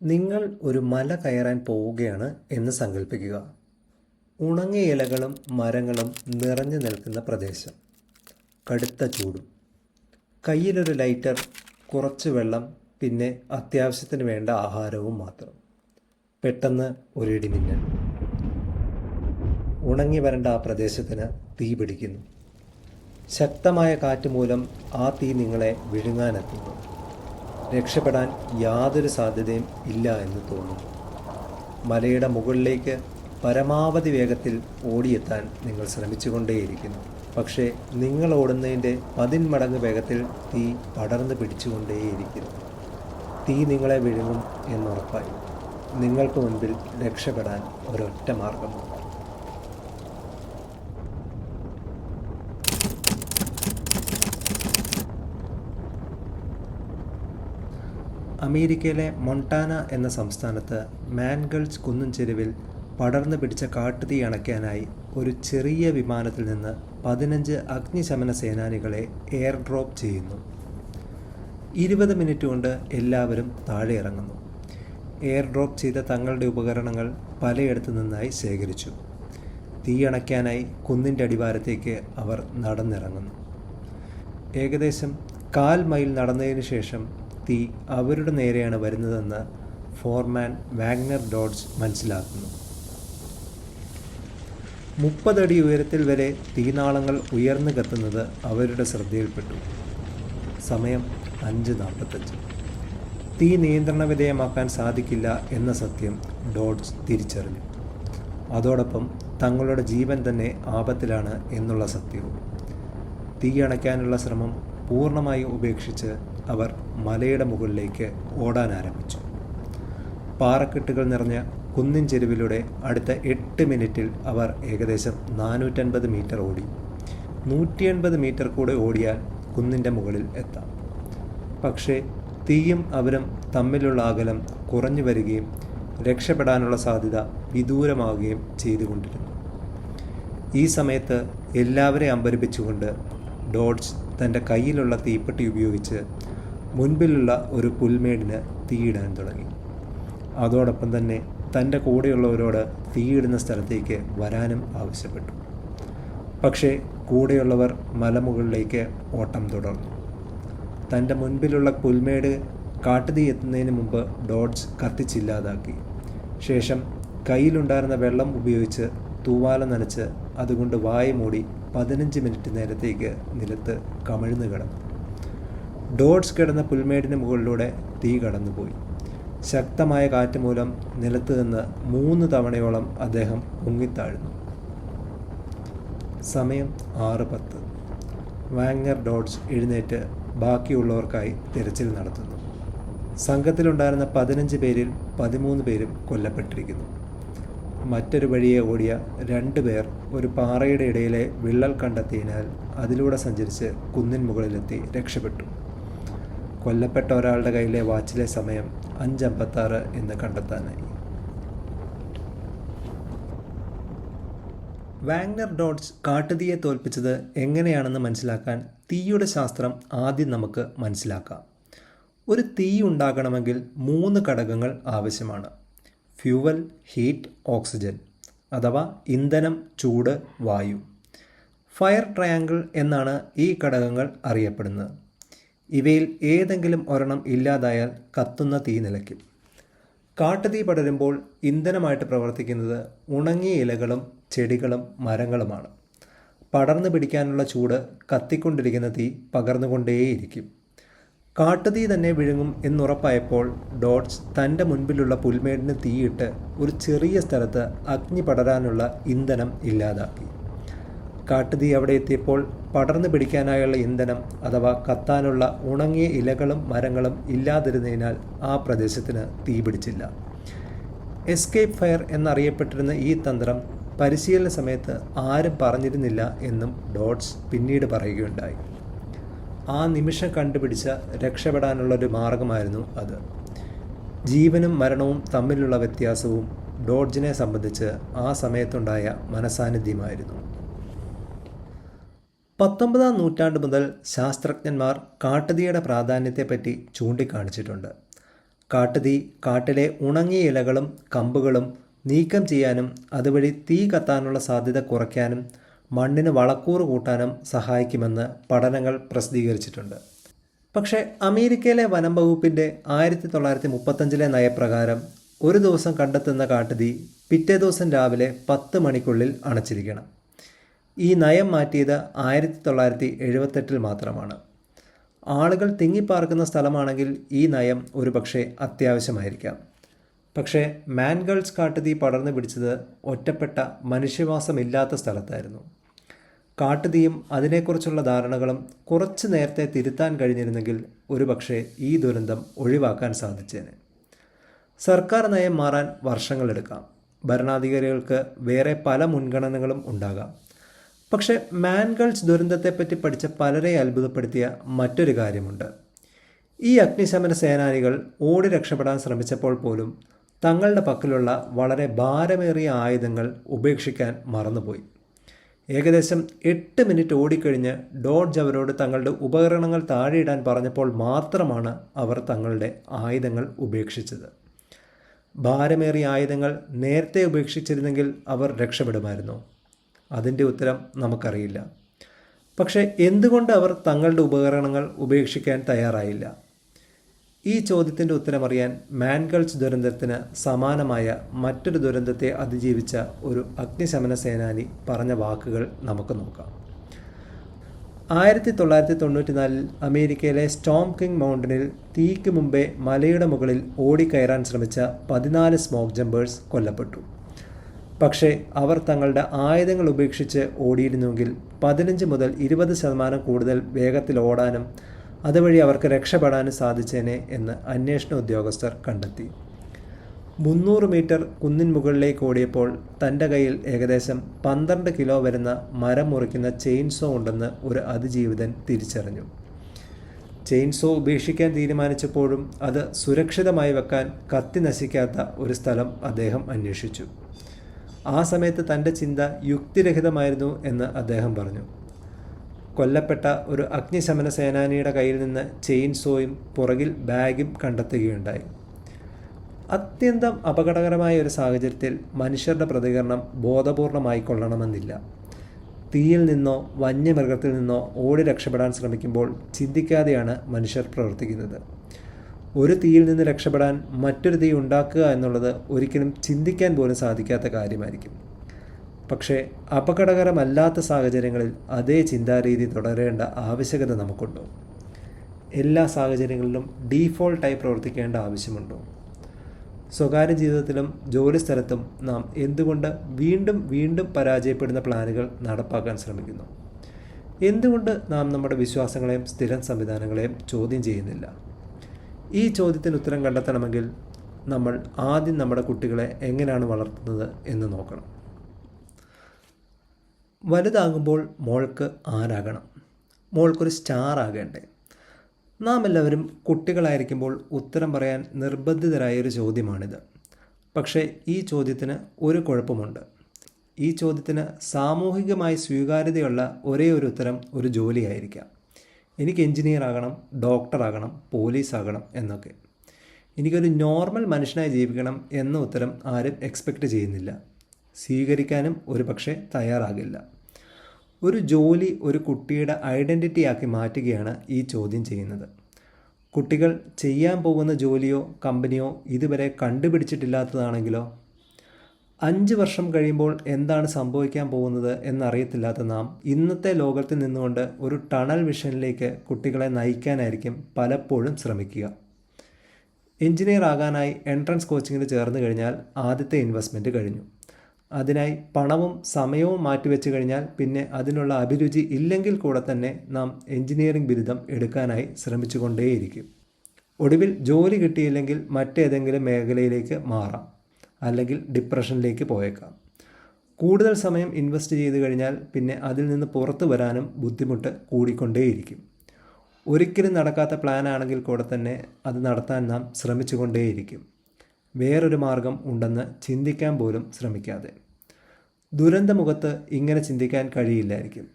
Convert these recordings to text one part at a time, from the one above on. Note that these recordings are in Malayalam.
നിങ്ങൾ ഒരു മല കയറാൻ പോവുകയാണ് എന്ന് സങ്കല്പിക്കുക. ഉണങ്ങിയ ഇലകളും മരങ്ങളും നിറഞ്ഞു നിൽക്കുന്ന പ്രദേശം, കടുത്ത ചൂടും. കയ്യിലൊരു ലൈറ്റർ, കുറച്ച് വെള്ളം, പിന്നെ അത്യാവശ്യത്തിന് വേണ്ട ആഹാരവും മാത്രം. പെട്ടെന്ന് ഒരു ഇടിമിന്നൽ. ഉണങ്ങി വരേണ്ട ആ പ്രദേശത്തിന് തീ പിടിക്കുന്നു. ശക്തമായ കാറ്റ് മൂലം ആ തീ നിങ്ങളെ വിഴുങ്ങാനെത്തുന്നു. രക്ഷപ്പെടാൻ യാതൊരു സാധ്യതയും ഇല്ല എന്ന് തോന്നുന്നു. മലയുടെ മുകളിലേക്ക് പരമാവധി വേഗത്തിൽ ഓടിയെത്താൻ നിങ്ങൾ ശ്രമിച്ചുകൊണ്ടേയിരിക്കുന്നു. പക്ഷേ നിങ്ങൾ ഓടുന്നതിൻ്റെ 10 മടങ്ങ് വേഗത്തിൽ തീ പടർന്നു പിടിച്ചുകൊണ്ടേയിരിക്കുന്നു. തീ നിങ്ങളെ വിഴുങ്ങും എന്നുറപ്പായി. നിങ്ങൾക്ക് മുൻപിൽ രക്ഷപ്പെടാൻ ഒരൊറ്റ മാർഗമുണ്ട്. അമേരിക്കയിലെ മൊണ്ടാന എന്ന സംസ്ഥാനത്ത് മാൻഗൾസ് കുന്നിൻ ചെരുവിൽ പടർന്നു പിടിച്ച കാട്ടുതീ അണയ്ക്കാനായി ഒരു ചെറിയ വിമാനത്തിൽ നിന്ന് 15 അഗ്നിശമന സേനാനികളെ എയർ ഡ്രോപ്പ് ചെയ്യുന്നു. 20 മിനിറ്റ് കൊണ്ട് എല്ലാവരും താഴെ ഇറങ്ങുന്നു. എയർ ഡ്രോപ്പ് ചെയ്ത തങ്ങളുടെ ഉപകരണങ്ങൾ പലയിടത്തു നിന്നായി ശേഖരിച്ചു. തീ അണയ്ക്കാനായി കുന്നിൻ്റെ അടിവാരത്തേക്ക് അവർ നടന്നിറങ്ങുന്നു. ഏകദേശം 1/4 മൈൽ നടന്നതിന് ശേഷം തീ അവരുടെ നേരെയാണ് വരുന്നതെന്ന് ഫോർമാൻ വാഗ്നർ ഡോഡ്ജ് മനസ്സിലാക്കുന്നു. 30 അടി ഉയരത്തിൽ വരെ തീനാളങ്ങൾ ഉയർന്നു കത്തുന്നത് അവരുടെ ശ്രദ്ധയിൽപ്പെട്ടു. സമയം 5:45. തീ നിയന്ത്രണ വിധേയമാക്കാൻ സാധിക്കില്ല എന്ന സത്യം ഡോഡ്ജ് തിരിച്ചറിഞ്ഞു. അതോടൊപ്പം തങ്ങളുടെ ജീവൻ തന്നെ ആപത്തിലാണ് എന്നുള്ള സത്യവും. തീ അണയ്ക്കാനുള്ള ശ്രമം പൂർണ്ണമായി ഉപേക്ഷിച്ച് അവർ മലയുടെ മുകളിലേക്ക് ഓടാൻ ആരംഭിച്ചു. പാറക്കെട്ടുകൾ നിറഞ്ഞ കുന്നിൻ ചെരുവിലൂടെ അടുത്ത 8 മിനിറ്റിൽ അവർ ഏകദേശം 450 മീറ്റർ ഓടി. 180 മീറ്റർ കൂടെ ഓടിയാൽ കുന്നിൻ്റെ മുകളിൽ എത്താം. പക്ഷേ തീയും അവരും തമ്മിലുള്ള അകലം കുറഞ്ഞു വരികയും രക്ഷപ്പെടാനുള്ള സാധ്യത വിദൂരമാവുകയും ചെയ്തുകൊണ്ടിരുന്നു. ഈ സമയത്ത് എല്ലാവരെയും അമ്പരപ്പിച്ചുകൊണ്ട് ഡോഡ്ജ് തൻ്റെ കയ്യിലുള്ള തീപ്പെട്ടി ഉപയോഗിച്ച് മുൻപിലുള്ള ഒരു പുൽമേടിന് തീയിടാൻ തുടങ്ങി. അതോടൊപ്പം തന്നെ തൻ്റെ കൂടെയുള്ളവരോട് തീയിടുന്ന സ്ഥലത്തേക്ക് വരാനും ആവശ്യപ്പെട്ടു. പക്ഷേ കൂടെയുള്ളവർ മലമുകളിലേക്ക് ഓട്ടം തുടർന്നു. തൻ്റെ മുൻപിലുള്ള പുൽമേട് കാട്ടുതീ എത്തുന്നതിന് മുമ്പ് ഡോഡ്ജ് കത്തിച്ചില്ലാതാക്കി. ശേഷം കയ്യിലുണ്ടായിരുന്ന വെള്ളം ഉപയോഗിച്ച് തൂവാല നനച്ച് അതുകൊണ്ട് വായ മൂടി 15 മിനിറ്റ് നേരത്തേക്ക് നിലത്ത് കമിഴ്ന്നു കിടന്നു. ഡോഡ്ജ് കിടന്ന പുൽമേടിന് മുകളിലൂടെ തീ കടന്നുപോയി. ശക്തമായ കാറ്റ് മൂലം നിലത്ത് നിന്ന് 3 തവണയോളം അദ്ദേഹം മുങ്ങിത്താഴ്ന്നു. സമയം 6:10. വാഗ്നർ ഡോഡ്ജ് എഴുന്നേറ്റ് ബാക്കിയുള്ളവർക്കായി തിരച്ചിൽ നടത്തുന്നു. സംഘത്തിലുണ്ടായിരുന്ന 15 പേരിൽ 13 പേരും കൊല്ലപ്പെട്ടിരിക്കുന്നു. മറ്റൊരു വഴിയെ ഓടിയ 2 പേർ ഒരു പാറയുടെ ഇടയിലെ വിള്ളൽ കണ്ടെത്തിയതിനാൽ അതിലൂടെ സഞ്ചരിച്ച് കുന്നിൻ മുകളിലെത്തി രക്ഷപ്പെട്ടു. കൊല്ലപ്പെട്ട ഒരാളുടെ കയ്യിലെ വാച്ചിലെ സമയം 5:56 എന്ന് കണ്ടെത്താനായി. വാഗ്നർ ഡോഡ്ജ് കാട്ടുതീയെ തോൽപ്പിച്ചത് എങ്ങനെയാണെന്ന് മനസ്സിലാക്കാൻ തീയുടെ ശാസ്ത്രം ആദ്യം നമുക്ക് മനസ്സിലാക്കാം. ഒരു തീ ഉണ്ടാകണമെങ്കിൽ 3 ഘടകങ്ങൾ ആവശ്യമാണ്: ഫ്യൂവൽ, ഹീറ്റ്, ഓക്സിജൻ, അഥവാ ഇന്ധനം, ചൂട്, വായു. ഫയർ ട്രയാങ്കിൾ എന്നാണ് ഈ ഘടകങ്ങൾ അറിയപ്പെടുന്നത്. ഇവയിൽ ഏതെങ്കിലും ഒരെണ്ണം ഇല്ലാതായാൽ കത്തുന്ന തീ നിലയ്ക്കും. കാട്ടുതീ പടരുമ്പോൾ ഇന്ധനമായിട്ട് പ്രവർത്തിക്കുന്നത് ഉണങ്ങിയ ഇലകളും ചെടികളും മരങ്ങളുമാണ്. പടർന്നു പിടിക്കാനുള്ള ചൂട് കത്തിക്കൊണ്ടിരിക്കുന്ന തീ പകർന്നുകൊണ്ടേയിരിക്കും. കാട്ടുതീ തന്നെ വിഴുങ്ങും എന്നുറപ്പായപ്പോൾ ഡോഡ്ജ് തൻ്റെ മുൻപിലുള്ള പുൽമേടിന് തീയിട്ട് ഒരു ചെറിയ സ്ഥലത്ത് അഗ്നി പടരാനുള്ള ഇന്ധനം ഇല്ലാതാക്കി. കാട്ടുതീ അവിടെ എത്തിയപ്പോൾ പടർന്നു പിടിക്കാനായുള്ള ഇന്ധനം അഥവാ കത്താനുള്ള ഉണങ്ങിയ ഇലകളും മരങ്ങളും ഇല്ലാതിരുന്നതിനാൽ ആ പ്രദേശത്തിന് തീ പിടിച്ചില്ല. എസ്കേപ്പ് ഫയർ എന്നറിയപ്പെട്ടിരുന്ന ഈ തന്ത്രം പരിശീലന സമയത്ത് ആരും പറഞ്ഞിരുന്നില്ല എന്നും ഡോഡ്ജ് പിന്നീട് പറയുകയുണ്ടായി. ആ നിമിഷം കണ്ടുപിടിച്ച രക്ഷപ്പെടാനുള്ളൊരു മാർഗമായിരുന്നു അത്. ജീവനും മരണവും തമ്മിലുള്ള വ്യത്യാസവും ഡോഡ്ജിനെ സംബന്ധിച്ച് ആ സമയത്തുണ്ടായ മനസാന്നിധ്യമായിരുന്നു. 19-ാം നൂറ്റാണ്ട് മുതൽ ശാസ്ത്രജ്ഞന്മാർ കാട്ടുതീയുടെ പ്രാധാന്യത്തെപ്പറ്റി ചൂണ്ടിക്കാണിച്ചിട്ടുണ്ട്. കാട്ടുതീ കാട്ടിലെ ഉണങ്ങിയ ഇലകളും കമ്പുകളും നീക്കം ചെയ്യാനും അതുവഴി തീ കത്താനുള്ള സാധ്യത കുറയ്ക്കാനും മണ്ണിന് വളക്കൂറ് കൂട്ടാനും സഹായിക്കുമെന്ന് പഠനങ്ങൾ പ്രസിദ്ധീകരിച്ചിട്ടുണ്ട്. പക്ഷേ അമേരിക്കയിലെ വനം വകുപ്പിൻ്റെ 1935 നയപ്രകാരം ഒരു ദിവസം കണ്ടെത്തുന്ന കാട്ടുതീ പിറ്റേ ദിവസം രാവിലെ 10 മണിക്കുള്ളിൽ അണച്ചിരിക്കണം. ഈ നയം മാറ്റിയത് 1978 മാത്രമാണ്. ആളുകൾ തിങ്ങിപ്പാർക്കുന്ന സ്ഥലമാണെങ്കിൽ ഈ നയം ഒരുപക്ഷെ അത്യാവശ്യമായിരിക്കാം. പക്ഷേ മാൻഗൾസ് കാട്ടുതീ പടർന്നു പിടിച്ചത് ഒറ്റപ്പെട്ട മനുഷ്യവാസമില്ലാത്ത സ്ഥലത്തായിരുന്നു. കാട്ടുതീയും അതിനെക്കുറിച്ചുള്ള ധാരണകളും കുറച്ച് നേരത്തെ തിരുത്താൻ കഴിഞ്ഞിരുന്നെങ്കിൽ ഒരുപക്ഷെ ഈ ദുരന്തം ഒഴിവാക്കാൻ സാധിച്ചേനെ. സർക്കാർ നയം മാറാൻ വർഷങ്ങളെടുക്കാം. ഭരണാധികാരികൾക്ക് വേറെ പല മുൻഗണനകളും ഉണ്ടാകാം. പക്ഷേ മാൻഗൾസ് ദുരന്തത്തെപ്പറ്റി പഠിച്ച പലരെ അത്ഭുതപ്പെടുത്തിയ മറ്റൊരു കാര്യമുണ്ട്. ഈ അഗ്നിശമന സേനാനികൾ ഓടി രക്ഷപ്പെടാൻ ശ്രമിച്ചപ്പോൾ പോലും തങ്ങളുടെ പക്കലുള്ള വളരെ ഭാരമേറിയ ആയുധങ്ങൾ ഉപേക്ഷിക്കാൻ മറന്നുപോയി. ഏകദേശം 8 മിനിറ്റ് ഓടിക്കഴിഞ്ഞ് ഡോഡ്ജ് അവരോട് തങ്ങളുടെ ഉപകരണങ്ങൾ താഴെയിടാൻ പറഞ്ഞപ്പോൾ മാത്രമാണ് അവർ തങ്ങളുടെ ആയുധങ്ങൾ ഉപേക്ഷിച്ചത്. ഭാരമേറിയ ആയുധങ്ങൾ നേരത്തെ ഉപേക്ഷിച്ചിരുന്നെങ്കിൽ അവർ രക്ഷപ്പെടുമായിരുന്നു. അതിൻ്റെ ഉത്തരം നമുക്കറിയില്ല. പക്ഷേ എന്തുകൊണ്ട് അവർ തങ്ങളുടെ ഉപകരണങ്ങൾ ഉപേക്ഷിക്കാൻ തയ്യാറായില്ല? ഈ ചോദ്യത്തിൻ്റെ ഉത്തരമറിയാൻ മാൻഗൾസ് ദുരന്തത്തിന് സമാനമായ മറ്റൊരു ദുരന്തത്തെ അതിജീവിച്ച ഒരു അഗ്നിശമന സേനാനി പറഞ്ഞ വാക്കുകൾ നമുക്ക് നോക്കാം. 1994 അമേരിക്കയിലെ സ്റ്റോം കിങ് മൗണ്ടനിൽ തീക്ക് മുമ്പേ മലയുടെ മുകളിൽ ഓടിക്കയറാൻ ശ്രമിച്ച 14 സ്മോക്ക് ജമ്പേഴ്സ് കൊല്ലപ്പെട്ടു. പക്ഷേ അവർ തങ്ങളുടെ ആയുധങ്ങൾ ഉപേക്ഷിച്ച് ഓടിയിരുന്നുവെങ്കിൽ 15 മുതൽ 20% കൂടുതൽ വേഗത്തിൽ ഓടാനും അതുവഴി അവർക്ക് രക്ഷപ്പെടാനും സാധിച്ചേനെ എന്ന് അന്വേഷണ ഉദ്യോഗസ്ഥർ കണ്ടെത്തി. 300 മീറ്റർ കുന്നിൻ മുകളിലേക്ക് ഓടിയപ്പോൾ തൻ്റെ കയ്യിൽ ഏകദേശം 12 കിലോ വരുന്ന മരം മുറിക്കുന്ന ചെയിൻസോ ഉണ്ടെന്ന് ഒരു അതിജീവിതൻ തിരിച്ചറിഞ്ഞു. ചെയിൻസോ ഉപേക്ഷിക്കാൻ തീരുമാനിച്ചപ്പോഴും അത് സുരക്ഷിതമായി വെക്കാൻ കത്തി നശിക്കാത്ത ഒരു സ്ഥലം അദ്ദേഹം അന്വേഷിച്ചു. ആ സമയത്ത് തൻ്റെ ചിന്ത യുക്തിരഹിതമായിരുന്നു എന്ന് അദ്ദേഹം പറഞ്ഞു. കൊല്ലപ്പെട്ട ഒരു അഗ്നിശമന സേനാനിയുടെ കയ്യിൽ നിന്ന് ചെയിൻസോയും പുറകിൽ ബാഗും കണ്ടെത്തുകയുണ്ടായി. അത്യന്തം അപകടകരമായ ഒരു സാഹചര്യത്തിൽ മനുഷ്യരുടെ പ്രതികരണം ബോധപൂർവമായിക്കൊള്ളണമെന്നില്ല. തീയിൽ നിന്നോ വന്യമൃഗത്തിൽ നിന്നോ ഓടി രക്ഷപ്പെടാൻ ശ്രമിക്കുമ്പോൾ ചിന്തിക്കാതെയാണ് മനുഷ്യർ പ്രവർത്തിക്കുന്നത്. ഒരു തീയിൽ നിന്ന് രക്ഷപ്പെടാൻ മറ്റൊരു തീ ഉണ്ടാക്കുക എന്നുള്ളത് ഒരിക്കലും ചിന്തിക്കാൻ പോലും സാധിക്കാത്ത കാര്യമായിരിക്കും. പക്ഷേ അപകടകരമല്ലാത്ത സാഹചര്യങ്ങളിൽ അതേ ചിന്താരീതി തുടരേണ്ട ആവശ്യകത നമുക്കുണ്ടോ? എല്ലാ സാഹചര്യങ്ങളിലും ഡീഫോൾട്ടായി പ്രവർത്തിക്കേണ്ട ആവശ്യമുണ്ടോ? സ്വകാര്യ ജീവിതത്തിലും ജോലിസ്ഥലത്തും നാം എന്തുകൊണ്ട് വീണ്ടും വീണ്ടും പരാജയപ്പെടുന്ന പ്ലാനുകൾ നടപ്പാക്കാൻ ശ്രമിക്കുന്നു? എന്തുകൊണ്ട് നാം നമ്മുടെ വിശ്വാസങ്ങളെയും സ്ഥിരം സംവിധാനങ്ങളെയും ചോദ്യം ചെയ്യുന്നില്ല? ഈ ചോദ്യത്തിന് ഉത്തരം കണ്ടെത്തണമെങ്കിൽ നമ്മൾ ആദ്യം നമ്മുടെ കുട്ടികളെ എങ്ങനെയാണ് വളർത്തുന്നത് എന്ന് നോക്കണം. വലുതാകുമ്പോൾ മോൾക്ക് ആരാകണം? മോൾക്കൊരു സ്റ്റാർ ആകേണ്ടേ? നാം എല്ലാവരും കുട്ടികളായിരിക്കുമ്പോൾ ഉത്തരം പറയാൻ നിർബന്ധിതരായൊരു ചോദ്യമാണിത്. പക്ഷേ ഈ ചോദ്യത്തിന് ഒരു കുഴപ്പമുണ്ട്. ഈ ചോദ്യത്തിന് സാമൂഹികമായി സ്വീകാര്യതയുള്ള ഒരേ ഒരു ഉത്തരം ഒരു ജോലിയായിരിക്കാം. എനിക്ക് എഞ്ചിനീയർ ആകണം, ഡോക്ടറാകണം, പോലീസാകണം എന്നൊക്കെ. എനിക്കൊരു നോർമൽ മനുഷ്യനായി ജീവിക്കണം എന്ന ഉത്തരം ആരും എക്സ്പെക്റ്റ് ചെയ്യുന്നില്ല, സ്വീകരിക്കാനും ഒരു പക്ഷേ തയ്യാറാകില്ല. ഒരു ജോലി ഒരു കുട്ടിയുടെ ഐഡൻറ്റിറ്റിയാക്കി മാറ്റുകയാണ് ഈ ചോദ്യം ചെയ്യുന്നത്. കുട്ടികൾ ചെയ്യാൻ പോകുന്ന ജോലിയോ കമ്പനിയോ ഇതുവരെ കണ്ടുപിടിച്ചിട്ടില്ലാത്തതാണെങ്കിലോ? 5 വർഷം കഴിയുമ്പോൾ എന്താണ് സംഭവിക്കാൻ പോകുന്നത് എന്നറിയത്തില്ലാത്ത നാം ഇന്നത്തെ ലോകത്തിൽ നിന്നുകൊണ്ട് ഒരു ടണൽ വിഷനിലേക്ക് കുട്ടികളെ നയിക്കാനായിരിക്കും പലപ്പോഴും ശ്രമിക്കുക. എഞ്ചിനീയർ ആകാനായി എൻട്രൻസ് കോച്ചിങ്ങിന് ചേർന്ന് കഴിഞ്ഞാൽ ആദ്യത്തെ ഇൻവെസ്റ്റ്മെൻറ്റ് കഴിഞ്ഞു. അതിനായി പണവും സമയവും മാറ്റിവെച്ച് കഴിഞ്ഞാൽ പിന്നെ അതിനുള്ള അഭിരുചി ഇല്ലെങ്കിൽ കൂടെ തന്നെ നാം എഞ്ചിനീയറിംഗ് ബിരുദം എടുക്കാനായി ശ്രമിച്ചുകൊണ്ടേയിരിക്കും. ഒടുവിൽ ജോലി കിട്ടിയില്ലെങ്കിൽ മറ്റേതെങ്കിലും മേഖലയിലേക്ക് മാറാം, അല്ലെങ്കിൽ ഡിപ്രഷനിലേക്ക് പോയേക്കാം. കൂടുതൽ സമയം ഇൻവെസ്റ്റ് ചെയ്ത് കഴിഞ്ഞാൽ പിന്നെ അതിൽ നിന്ന് പുറത്തു വരാനും ബുദ്ധിമുട്ട് കൂടിക്കൊണ്ടേയിരിക്കും. ഒരിക്കലും നടക്കാത്ത പ്ലാൻ ആണെങ്കിൽ കൂടെ തന്നെ അത് നടത്താൻ നാം ശ്രമിച്ചുകൊണ്ടേയിരിക്കും, വേറൊരു മാർഗം ഉണ്ടെന്ന് ചിന്തിക്കാൻ പോലും ശ്രമിക്കാതെ. ദുരന്തമുഖത്ത് ഇങ്ങനെ ചിന്തിക്കാൻ കഴിയില്ലായിരിക്കും,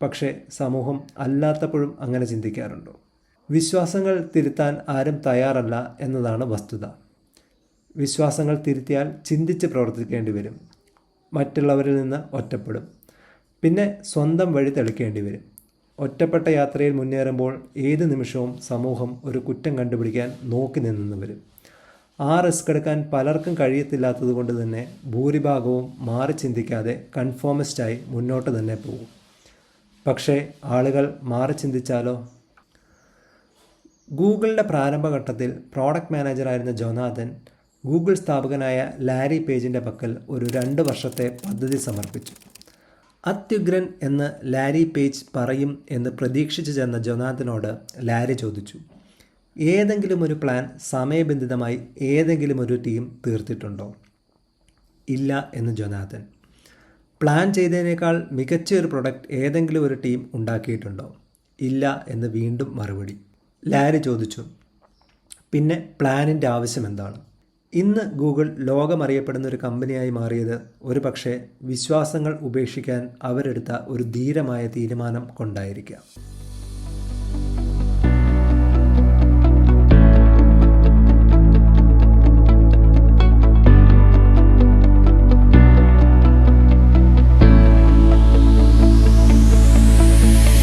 പക്ഷേ സമൂഹം അല്ലാത്തപ്പോഴും അങ്ങനെ ചിന്തിക്കാറുണ്ടോ? വിശ്വാസങ്ങൾ തിരുത്താൻ ആരും തയ്യാറല്ല എന്നതാണ് വസ്തുത. വിശ്വാസങ്ങൾ തിരുത്തിയാൽ ചിന്തിച്ച് പ്രവർത്തിക്കേണ്ടി വരും, മറ്റുള്ളവരിൽ നിന്ന് ഒറ്റപ്പെടും, പിന്നെ സ്വന്തം വഴി തെളിക്കേണ്ടി വരും. ഒറ്റപ്പെട്ട യാത്രയിൽ മുന്നേറുമ്പോൾ ഏത് നിമിഷവും സമൂഹം ഒരു കുറ്റം കണ്ടുപിടിക്കാൻ നോക്കി നിന്നു വരും. ആ റിസ്ക് എടുക്കാൻ പലർക്കും കഴിയത്തില്ലാത്തത് കൊണ്ട് തന്നെ ഭൂരിഭാഗവും മാറി ചിന്തിക്കാതെ കൺഫോമിസ്റ്റായി മുന്നോട്ട് തന്നെ പോകും. പക്ഷേ ആളുകൾ മാറി ചിന്തിച്ചാലോ? ഗൂഗിളിൻ്റെ പ്രാരംഭഘട്ടത്തിൽ പ്രോഡക്റ്റ് മാനേജറായിരുന്ന ജോനാഥൻ ഗൂഗിൾ സ്ഥാപകനായ ലാരി പേജിൻ്റെ പക്കൽ ഒരു 2 വർഷത്തെ പദ്ധതി സമർപ്പിച്ചു. അത്യുഗ്രൻ എന്ന് ലാരി പേജ് പറയും എന്ന് പ്രതീക്ഷിച്ചു ചെന്ന ജോനാഥനോട് ലാരി ചോദിച്ചു, ഏതെങ്കിലും ഒരു പ്ലാൻ സമയബന്ധിതമായി ഏതെങ്കിലും ഒരു ടീം തീർത്തിട്ടുണ്ടോ? ഇല്ല എന്ന് ജോനാഥൻ. പ്ലാൻ ചെയ്തതിനേക്കാൾ മികച്ച ഒരു പ്രൊഡക്റ്റ് ഏതെങ്കിലും ഒരു ടീം ഉണ്ടാക്കിയിട്ടുണ്ടോ? ഇല്ല എന്ന് വീണ്ടും മറുപടി. ലാരി ചോദിച്ചു, പിന്നെ പ്ലാനിൻ്റെ ആവശ്യം എന്താണ്? ഇന്ന് ഗൂഗിൾ ലോകമറിയപ്പെടുന്ന ഒരു കമ്പനിയായി മാറിയത് ഒരു പക്ഷേ വിശ്വാസങ്ങൾ ഉപേക്ഷിക്കാൻ അവരെടുത്ത ഒരു ധീരമായ തീരുമാനം കൊണ്ടായിരിക്കാം.